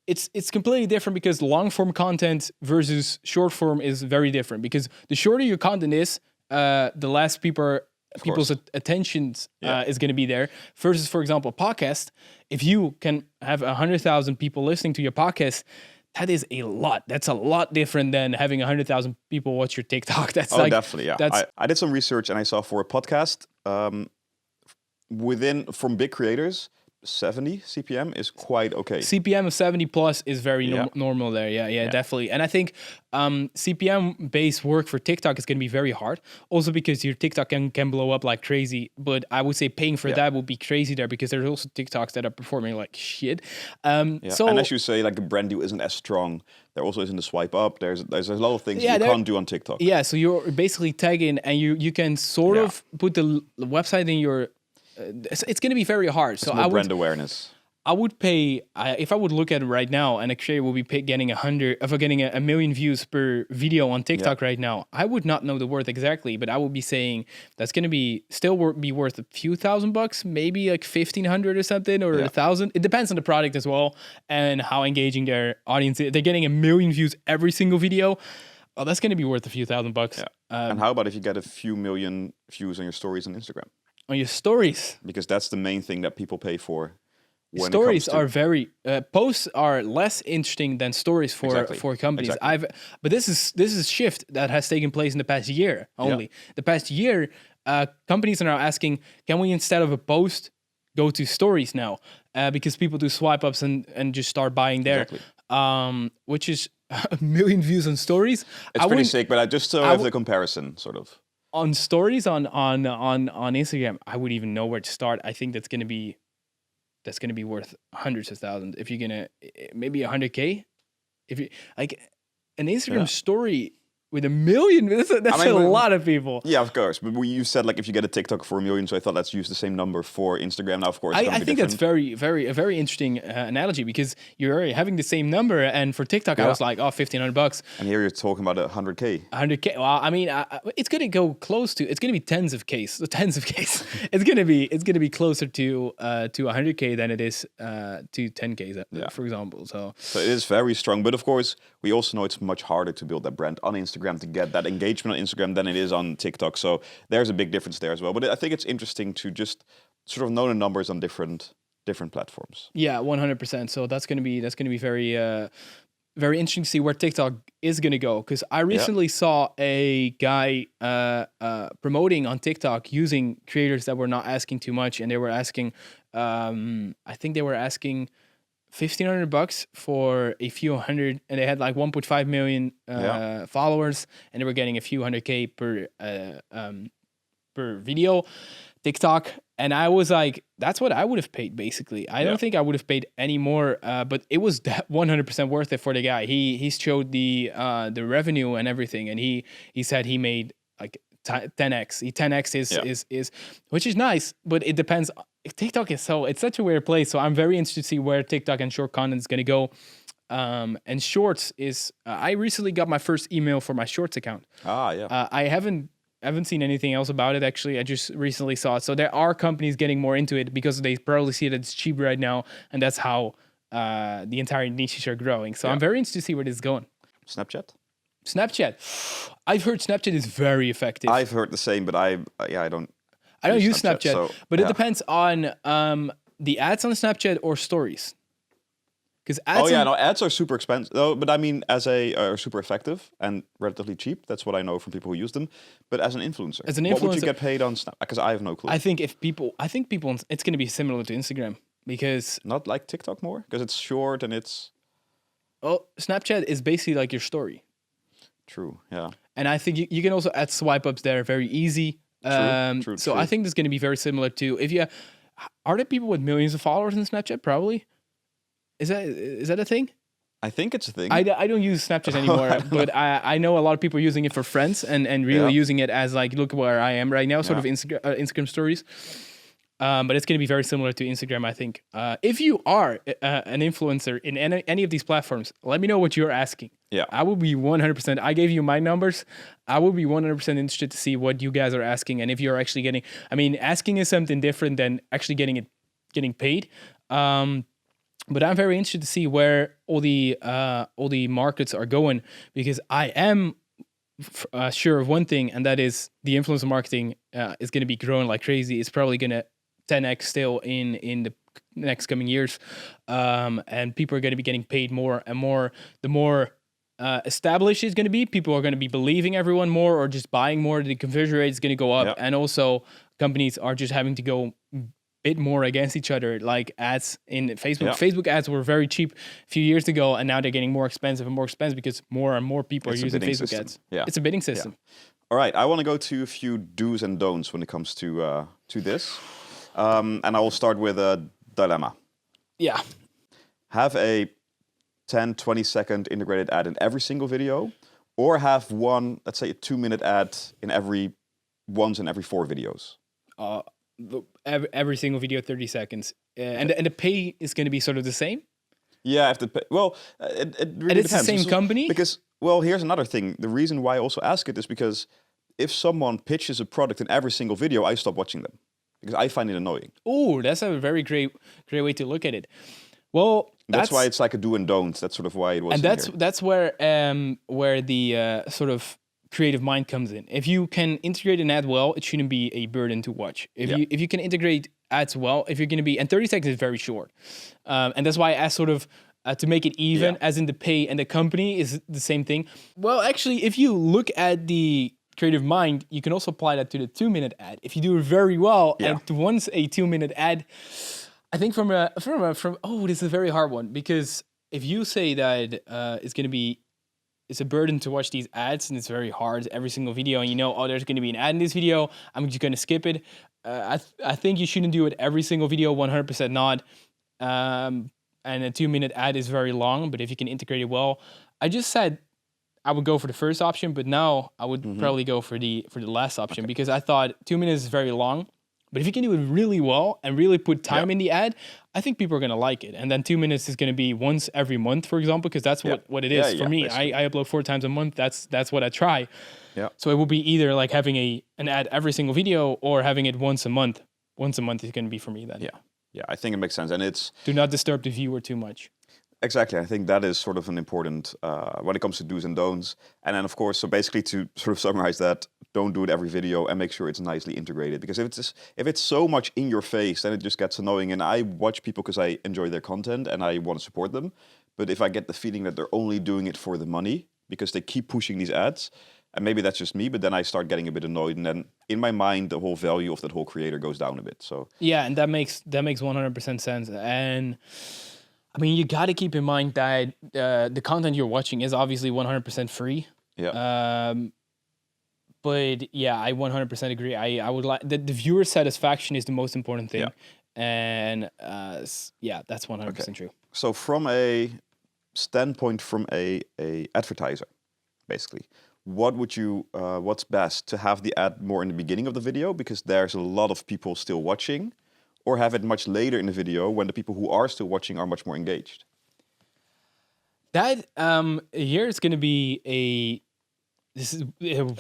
it's completely different, because long form content versus short form is very different. Because the shorter your content is, the less people's attentions is going to be there. Versus, for example, a podcast. If you can have 100,000 people listening to your podcast, that is a lot. That's a lot different than having 100,000 people watch your TikTok. That's definitely, yeah. I did some research and I saw for a podcast, from big creators, 70 CPM is quite okay. CPM of 70 plus is very normal there. Yeah, definitely. And I think CPM based work for TikTok is going to be very hard. Also because your TikTok can blow up like crazy. But I would say paying for that would be crazy there, because there's also TikToks that are performing like shit. So, and as you say, like the brand deal isn't as strong. There also isn't the swipe up. There's a lot of things you can't do on TikTok. Yeah, so you're basically tagging, and you can sort of put the website in your... it's going to be very hard. So I would, brand awareness. I would pay, if I would look at it right now, and a creator will be getting a million views per video on TikTok right now, I would not know the worth exactly, but I would be saying that's going to be worth a few $1,000, maybe like 1,500 or something, or 1,000. It depends on the product as well and how engaging their audience is. They're getting a million views every single video. Oh, that's going to be worth a few $1,000. Yeah. And how about if you get a few million views on your stories on Instagram? On your stories, because that's the main thing that people pay for. Stories are very posts are less interesting than stories for companies. But this is shift that has taken place in the past year only. The past year, companies are now asking, can we, instead of a post, go to stories now? Because people do swipe ups and just start buying there. Which is a million views on stories. It's pretty sick, but I just have the comparison sort of. On stories on Instagram, I wouldn't even know where to start. I think that's going to be that's going to be worth hundreds of thousands. If you're going to, maybe 100K. If you like an Instagram story with 1 million, that's a lot of people. Yeah, of course. But you said like if you get a TikTok for 1 million, so I thought let's use the same number for Instagram. Now, of course, I think that's a very interesting analogy, because you're already having the same number, and for TikTok, I was like, oh, $1,500. And here you're talking about 100K. 100K. Well, I mean, it's gonna go close to. It's gonna be tens of Ks. It's gonna be closer to 100K than it is to 10K, for example. So it is very strong. But of course, we also know it's much harder to build that brand on Instagram, to get that engagement on Instagram than it is on TikTok. So there's a big difference there as well. But I think it's interesting to just sort of know the numbers on different platforms. Yeah, 100%. So that's gonna be very very interesting to see where TikTok is gonna go. Because I recently saw a guy promoting on TikTok using creators that were not asking too much, and they were asking, I think they were asking $1,500 for a few hundred, and they had like 1.5 million followers, and they were getting a few 100K per video, TikTok. And I was like, that's what I would have paid, basically. I don't think I would have paid any more, but it was 100% worth it for the guy. He showed the revenue and everything, and he said he made like 10x. He 10x is which is nice, but it depends. TikTok is it's such a weird place. So I'm very interested to see where TikTok and short content is going to go. And shorts is I recently got my first email for my shorts account. I haven't seen anything else about it, actually. I just recently saw it. So there are companies getting more into it because they probably see that it's cheap right now, and that's how the entire niches are growing. So I'm very interested to see where this is going. Snapchat. I've heard Snapchat is very effective. I've heard the same, but I don't use Snapchat, but it depends on the ads on Snapchat or stories. Because ads ads are super expensive. No, but I mean, are super effective and relatively cheap. That's what I know from people who use them. But as an influencer, what would you get paid on Snap? Because I have no clue. I think people, it's going to be similar to Instagram, because not like TikTok more, because it's short and it's. Oh, Snapchat is basically like your story. True. Yeah. And I think you can also add swipe ups there very easy. True. I think this is going to be very similar to are there people with millions of followers in Snapchat? Probably. Is that a thing? I think it's a thing. I don't use Snapchat anymore, but I know a lot of people using it for friends and really using it as like, look where I am right now, sort of Instagram stories. But it's going to be very similar to Instagram, I think. If you are an influencer in any of these platforms, let me know what you're asking. Yeah, I will be 100%. I gave you my numbers. I will be 100% interested to see what you guys are asking, and if you're actually getting. I mean, asking is something different than actually getting paid. But I'm very interested to see where all the markets are going, because I am sure of one thing, and that is the influencer marketing is going to be growing like crazy. It's probably going to 10x still in the next coming years, and people are going to be getting paid more and more. The more established it's going to be, people are going to be believing everyone more or just buying more. The conversion rate is going to go up, and also companies are just having to go bit more against each other, like ads in Facebook. Facebook ads were very cheap a few years ago, and now they're getting more expensive and more expensive because more and more people are using Facebook ads. Yeah. It's a bidding system. All right, I want to go to a few do's and don'ts when it comes to this, and I will start with a dilemma. Yeah. Have a 10-20 second integrated ad in every single video, or have one, let's say, a 2-minute ad once in every 4 videos. Every single video 30 seconds, and the pay is going to be sort of the same. Yeah, I have to pay. Well, it really and depends. It's the same company, because here's another thing. The reason why I also ask it is because if someone pitches a product in every single video, I stop watching them because I find it annoying. Oh, that's a very great way to look at it. Well, that's why it's like a do and don't. That's sort of why it was. And that's where the sort of creative mind comes in. If you can integrate an ad well, it shouldn't be a burden to watch. If you can integrate ads well, if you're going to be, and 30 seconds is very short, and that's why I asked sort of to make it even, as in the pay and the company is the same thing. Well, actually, if you look at the creative mind, you can also apply that to the 2-minute ad. If you do it very well, and once a 2-minute ad, I think from this is a very hard one, because if you say that it's going to be. It's a burden to watch these ads, and it's very hard every single video. And there's going to be an ad in this video. I'm just going to skip it. I think you shouldn't do it every single video, 100% not. and a 2-minute ad is very long. But if you can integrate it well, I just said I would go for the first option, but now I would probably go for the last option because I thought 2 minutes is very long. But if you can do it really well and really put time in the ad, I think people are going to like it. And then 2 minutes is going to be once every month, for example, because that's what it is for me. I upload 4 times a month. That's what I try. Yeah. So it will be either like having an ad every single video or having it once a month. Once a month is going to be for me then. Yeah, I think it makes sense. And it's... Do not disturb the viewer too much. Exactly. I think that is sort of an important, when it comes to do's and don'ts. And then, of course, so basically to sort of summarize that, don't do it every video and make sure it's nicely integrated. Because if it's so much in your face, then it just gets annoying. And I watch people because I enjoy their content and I want to support them. But if I get the feeling that they're only doing it for the money because they keep pushing these ads, and maybe that's just me, but then I start getting a bit annoyed. And then in my mind, the whole value of that whole creator goes down a bit. So yeah, and that makes 100% sense. And I mean, you got to keep in mind that the content you're watching is obviously 100% free. yeah, But yeah, I 100% agree. I would like the viewer satisfaction is the most important thing. And yeah, that's 100% true. So from a standpoint from a advertiser, basically, what would you what's best, to have the ad more in the beginning of the video because there's a lot of people still watching, or have it much later in the video when the people who are still watching are much more engaged? That here is going to be it's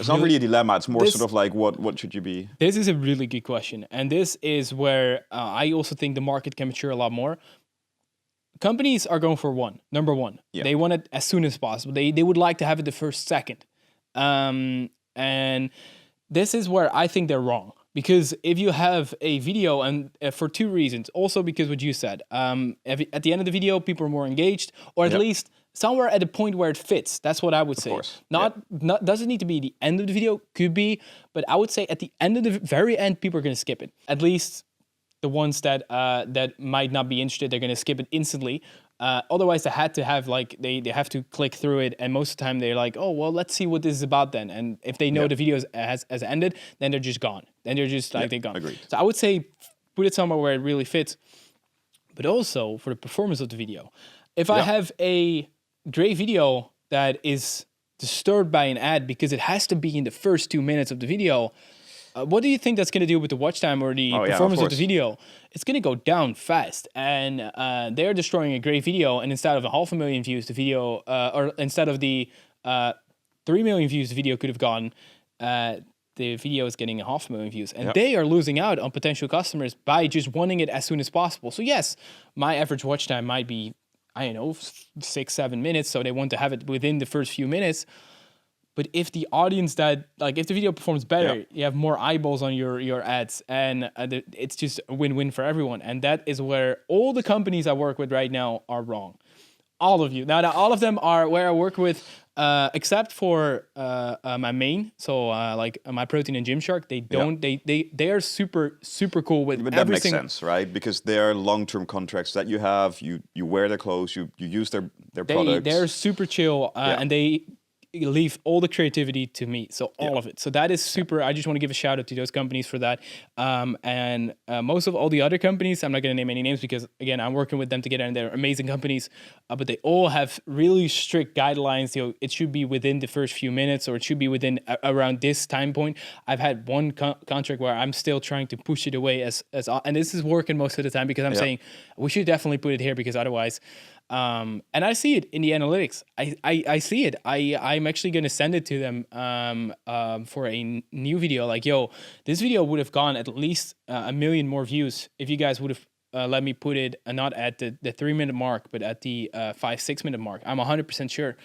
not really a dilemma. It's more sort of like what should you be? This is a really good question, and this is where I also think the market can mature a lot more. Companies are going for number one. Yeah. They want it as soon as possible. They would like to have it the first second, and this is where I think they're wrong. Because if you have a video, and for 2 reasons, also because what you said, at the end of the video, people are more engaged, or at least somewhere at a point where it fits. That's what I would say. Course. Not doesn't need to be the end of the video, could be, but I would say at the end of the very end, people are going to skip it. At least the ones that might not be interested, they're going to skip it instantly. Otherwise, they had to have they have to click through it, and most of the time they're like, oh well, let's see what this is about then. And if they know the video has ended, then they're just gone. Then they're just like they're gone. Agreed. So I would say put it somewhere where it really fits, but also for the performance of the video. If I have a great video that is disturbed by an ad because it has to be in the first 2 minutes of the video, what do you think that's going to do with the watch time or the performance of the video? It's going to go down fast, and they're destroying a great video. And instead of 500,000 views, the video, or instead of the 3 million views, the video could have gotten. The video is getting 500,000 views, and they are losing out on potential customers by just wanting it as soon as possible. So yes, my average watch time might be, I don't know, 6-7 minutes. So they want to have it within the first few minutes. But if the audience if the video performs better, you have more eyeballs on your ads, and it's just a win-win for everyone. And that is where all the companies I work with right now are wrong. All of you. Now, all of them are where I work with, except for my main. So like my Protein and Gymshark, they don't. They are super cool with. But that makes sense, right? Because they are long-term contracts that you have. You wear their clothes. You use their products. They're super chill, and they leave all the creativity to me, so all of it. So that is super. I just want to give a shout out to those companies for that. And most of all the other companies, I'm not going to name any names because again, I'm working with them together and they're amazing companies, but they all have really strict guidelines. It should be within the first few minutes, or it should be within around this time point. I've had one contract where I'm still trying to push it away and this is working most of the time because I'm saying we should definitely put it here because otherwise. And I see it in the analytics. I see it. I'm actually going to send it to them for a new video. Like, yo, this video would have gone at least 1 million more views if you guys would have let me put it not at the 3-minute mark, but at the 5-6 minute mark. I'm 100% sure.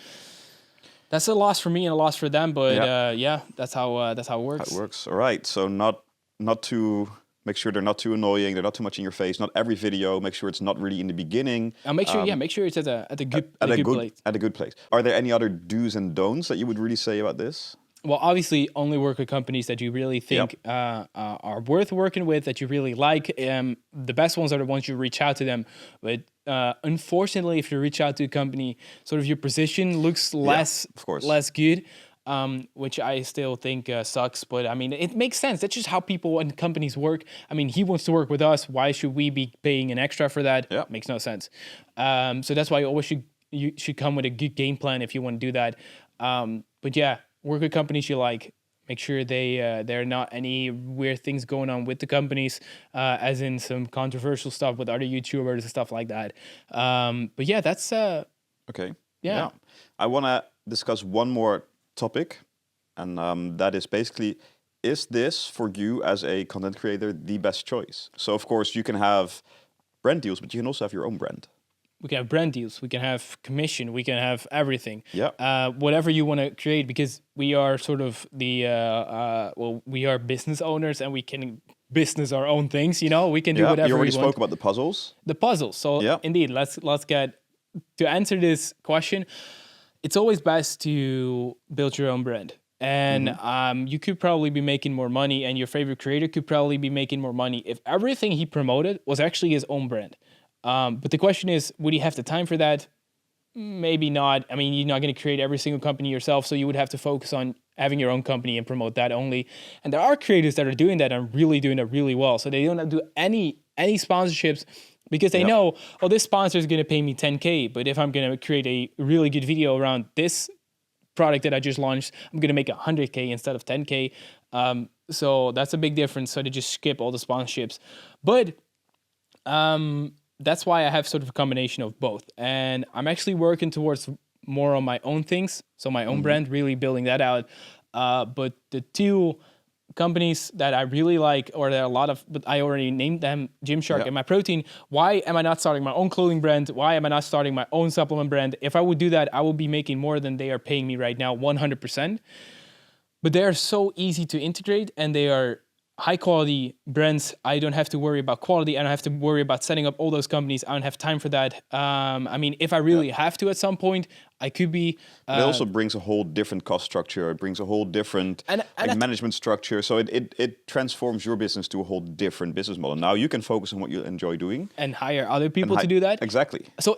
That's a loss for me and a loss for them. But that's how it works. How it works. All right. So not too. Make sure they're not too annoying. They're not too much in your face. Not every video. Make sure it's not really in the beginning. Make sure it's at a good place. Are there any other do's and don'ts that you would really say about this? Well, obviously, only work with companies that you really think are worth working with, that you really like. The best ones are the ones you reach out to them. But unfortunately, if you reach out to a company, sort of your position looks less good. which I still think sucks. But I mean, it makes sense. That's just how people and companies work. I mean, he wants to work with us. Why should we be paying an extra for that? Yeah. Makes no sense. So that's why you should come with a good game plan if you want to do that. But yeah, work with companies you like. Make sure there are not any weird things going on with the companies, as in some controversial stuff with other YouTubers and stuff like that. But yeah, that's Okay. Yeah. I want to discuss one more topic, and that is basically, is this for you as a content creator the best choice? So of course you can have brand deals, but you can also have your own brand. We can have brand deals, we can have commission, we can have everything. Yeah. Whatever you want to create, because we are sort of we are business owners and we can business our own things. You know, we can do whatever You already we want. spoke about the puzzles. The puzzles. So indeed, let's get to answer this question. It's always best to build your own brand. And you could probably be making more money, and your favorite creator could probably be making more money if everything he promoted was actually his own brand. But the question is, would he have the time for that? Maybe not. I mean, you're not going to create every single company yourself, so you would have to focus on having your own company and promote that only. And there are creators that are doing that and really doing it really well. So they don't do any sponsorships because they know, oh, this sponsor is going to pay me 10K. But if I'm going to create a really good video around this product that I just launched, I'm going to make 100K instead of 10K. So that's a big difference. So they just skip all the sponsorships. But that's why I have sort of a combination of both. And I'm actually working towards more on my own things. So my own brand, really building that out. But the two companies that I really like, or there are a lot of, but I already named them, Gymshark and MyProtein. Why am I not starting my own clothing brand? Why am I not starting my own supplement brand? If I would do that, I would be making more than they are paying me right now, 100%. But they are so easy to integrate, and they are high quality brands. I don't have to worry about quality. I don't have to worry about setting up all those companies. I don't have time for that. I mean, if I really have to at some point, I could be. It also brings a whole different cost structure. It brings a whole different management structure. So it transforms your business to a whole different business model. Now you can focus on what you enjoy doing and hire other people to do that. Exactly. So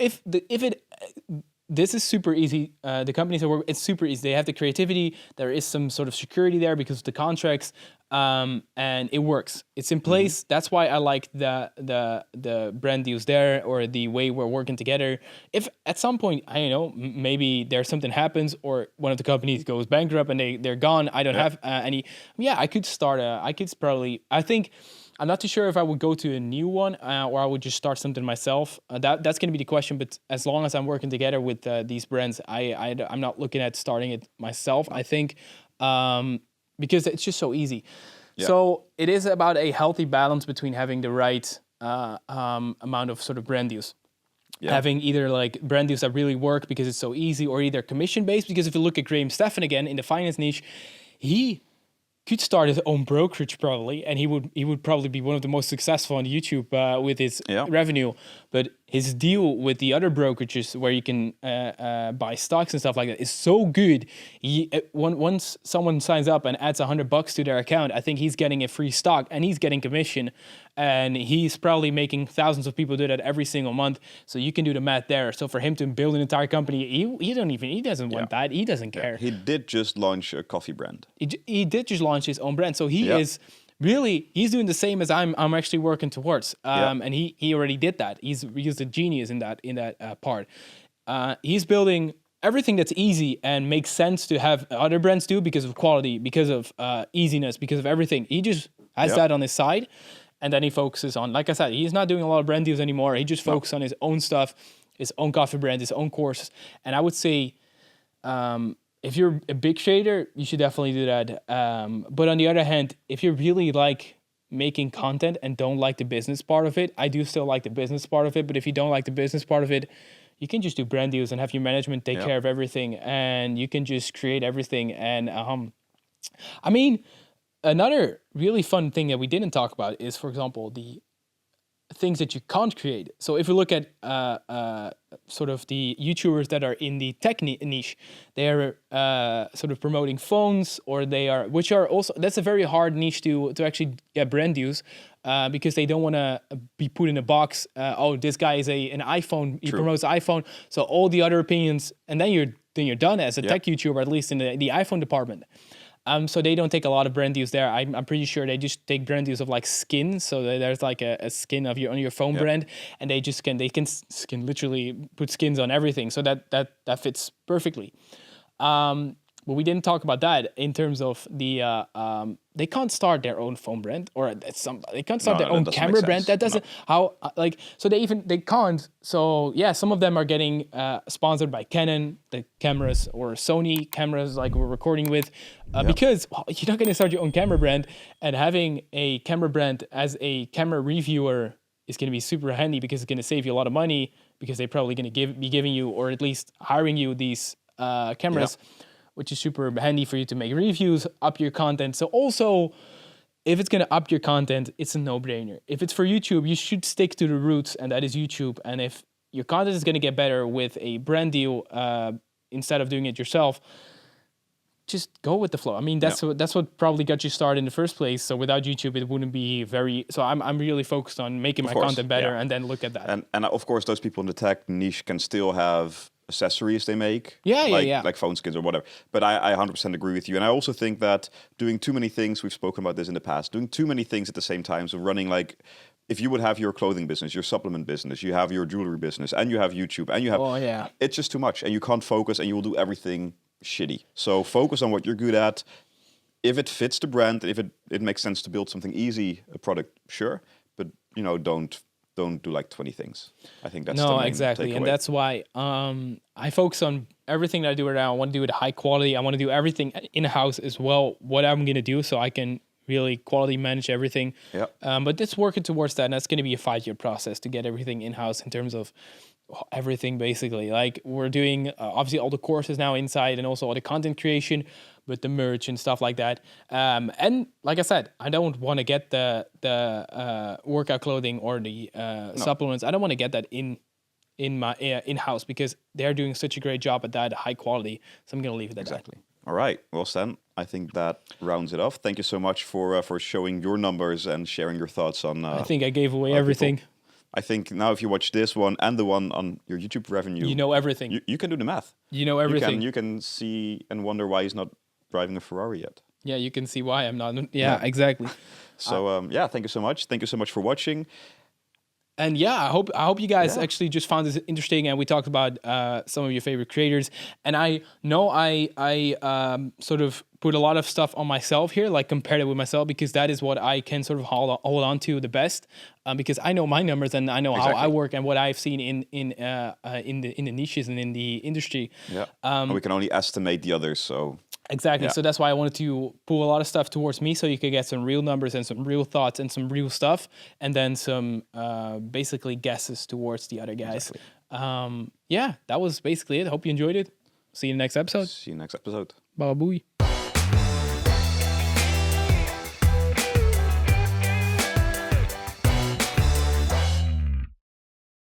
this is super easy. The companies that work, it's super easy. They have the creativity. There is some sort of security there because of the contracts, and it works. It's in place. That's why I like the brand deals there, or the way we're working together. If at some point, I don't know, maybe there's something happens, or one of the companies goes bankrupt and they're gone. I don't have any. Yeah, I could start. I think. I'm not too sure if I would go to a new one or I would just start something myself. That's going to be the question. But as long as I'm working together with these brands, I'm not looking at starting it myself, I think, because it's just so easy. Yeah. So it is about a healthy balance between having the right amount of sort of brand deals. Yeah. Having either like brand deals that really work because it's so easy, or either commission-based. Because if you look at Stephan again in the finance niche, he could start his own brokerage probably, and he would probably be one of the most successful on YouTube with his revenue. But his deal with the other brokerages where you can buy stocks and stuff like that is so good. Once someone signs up and adds $100 to their account, I think he's getting a free stock and he's getting commission, and he's probably making thousands of people do that every single month. So you can do the math there. So for him to build an entire company, he doesn't want that. He doesn't care. He did just launch a coffee brand. He did just launch his own brand. So he is really, he's doing the same as I'm actually working towards. And he already did that. He's a genius in that part. He's building everything that's easy and makes sense to have other brands do because of quality, because of easiness, because of everything. He just has that on his side. And then he focuses on, like I said, he's not doing a lot of brand deals anymore. He just focuses on his own stuff, his own coffee brand, his own courses. And I would say, if you're a big trader, you should definitely do that. But on the other hand, if you really like making content and don't like the business part of it, I do still like the business part of it. But if you don't like the business part of it, you can just do brand deals and have your management take care of everything. And you can just create everything. And I mean, another really fun thing that we didn't talk about is, for example, the things that you can't create. So if you look at sort of the YouTubers that are in the tech niche, they are sort of promoting phones, or which are also, that's a very hard niche to actually get brand deals, because they don't want to be put in a box. Oh, this guy is an iPhone, he promotes iPhone, so all the other opinions, and then you're you're done as a tech YouTuber, at least in the iPhone department. So they don't take a lot of brand deals there. I'm pretty sure they just take brand deals of like skin. So there's like a skin of on your phone brand, and they can literally put skins on everything. So that fits perfectly. But we didn't talk about that in terms of the they can't start their own phone brand, or they can't start their own camera brand. That doesn't so they can't. So yeah, some of them are getting sponsored by Canon, the cameras, or Sony cameras like we're recording with, because you're not going to start your own camera brand, and having a camera brand as a camera reviewer is going to be super handy because it's going to save you a lot of money because they're probably going to be giving you, or at least hiring you, these cameras. Which is super handy for you to make reviews, up your content. So also, if it's gonna up your content, it's a no-brainer. If it's for YouTube, you should stick to the roots, and that is YouTube. And if your content is gonna get better with a brand deal instead of doing it yourself, just go with the flow. I mean, that's what probably got you started in the first place. So without YouTube, it wouldn't be very. So I'm really focused on making my content better, and then look at that. And of course, those people in the tech niche can still have accessories they make, like phone skins or whatever. But I 100% agree with you. And I also think that doing too many things, we've spoken about this in the past, doing too many things at the same time, so running like, if you would have your clothing business, your supplement business, you have your jewelry business, and you have YouTube, and you have, it's just too much, and you can't focus, and you will do everything shitty. So focus on what you're good at. If it fits the brand, if it makes sense to build something easy, a product, sure, but don't do like 20 things. I think that's the main exactly, takeaway. And that's why I focus on everything that I do right now. I want to do it high quality. I want to do everything in house as well. What I'm gonna do, so I can really quality manage everything. But it's working towards that, and that's gonna be a 5-year process to get everything in house in terms of everything basically. Like we're doing obviously all the courses now inside, and also all the content creation, with the merch and stuff like that. And like I said, I don't want to get the workout clothing or the supplements. I don't want to get that in my in-house because they're doing such a great job at that, high quality. So I'm gonna leave it at that. All right. Well, Stan, I think that rounds it off. Thank you so much for showing your numbers and sharing your thoughts on. I think I gave away everything. People. I think now if you watch this one and the one on your YouTube revenue, you know everything. You can do the math. You know everything. You can see and wonder why he's not driving a Ferrari yet. Yeah, you can see why I'm not. Yeah, exactly. So thank you so much. Thank you so much for watching. And I hope you guys actually just found this interesting, and we talked about some of your favorite creators. And I know I sort of put a lot of stuff on myself here, like compared it with myself, because that is what I can sort of hold on to the best, because I know my numbers and I know how I work and what I've seen in the niches and in the industry. And we can only estimate the others, so. Exactly. So that's why I wanted to pull a lot of stuff towards me, so you could get some real numbers and some real thoughts and some real stuff, and then some basically guesses towards the other guys. That was basically it. I hope you enjoyed it. See you in the next episode. See you next episode. Bye bye.